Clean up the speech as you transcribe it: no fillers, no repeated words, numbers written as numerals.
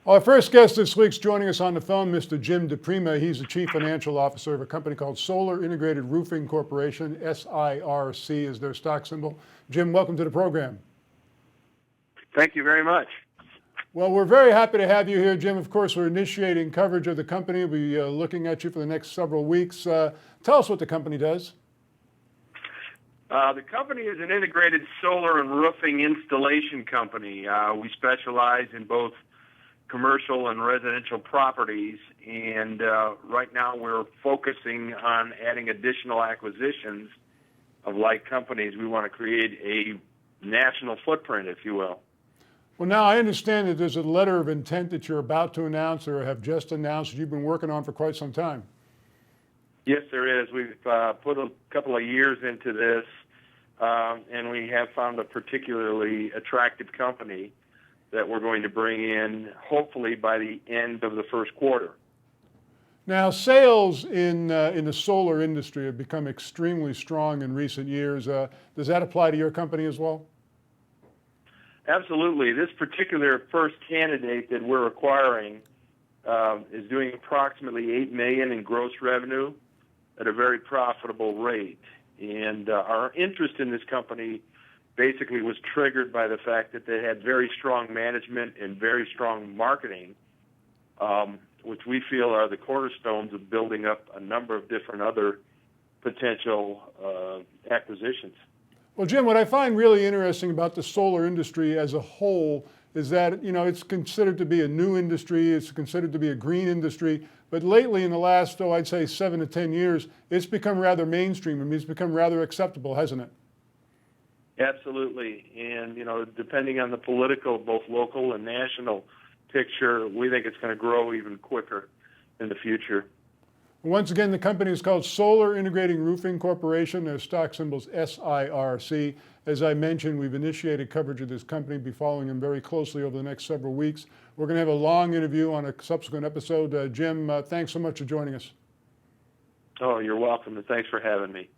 Our first guest this week's joining us on the phone, Mr. Jim DePrima. He's the Chief Financial Officer of a company called Solar Integrated Roofing Corporation. SIRC is their stock symbol. Jim, welcome to the program. Thank you very much. Well, we're very happy to have you here, Jim. Of course, we're initiating coverage of the company. We'll be looking at you for the next several weeks. Tell us what the company does. The company is an integrated solar and roofing installation company. We specialize in both commercial and residential properties, and right now we're focusing on adding additional acquisitions of like companies. We want to create a national footprint, if you will. Well, now I understand that there's a letter of intent that you're about to announce or have just announced that you've been working on for quite some time. Yes, there is. We've put a couple of years into this, and we have found a particularly attractive company that we're going to bring in, hopefully by the end of the first quarter. Now, sales in the solar industry have become extremely strong in recent years. Does that apply to your company as well? Absolutely. This particular first candidate that we're acquiring is doing approximately $8 million in gross revenue at a very profitable rate. And our interest in this company basically was triggered by the fact that they had very strong management and very strong marketing, which we feel are the cornerstones of building up a number of different other potential acquisitions. Well, Jim, what I find really interesting about the solar industry as a whole is that, it's considered to be a new industry, it's considered to be a green industry, but lately in the last, I'd say 7 to 10 years, it's become rather mainstream. I mean, it's become rather acceptable, hasn't it? Absolutely. And, depending on the political, both local and national picture, we think it's going to grow even quicker in the future. Once again, the company is called Solar Integrating Roofing Corporation. Their stock symbol is SIRC. As I mentioned, we've initiated coverage of this company. Be following them very closely over the next several weeks. We're going to have a long interview on a subsequent episode. Jim, thanks so much for joining us. Oh, you're welcome, and thanks for having me.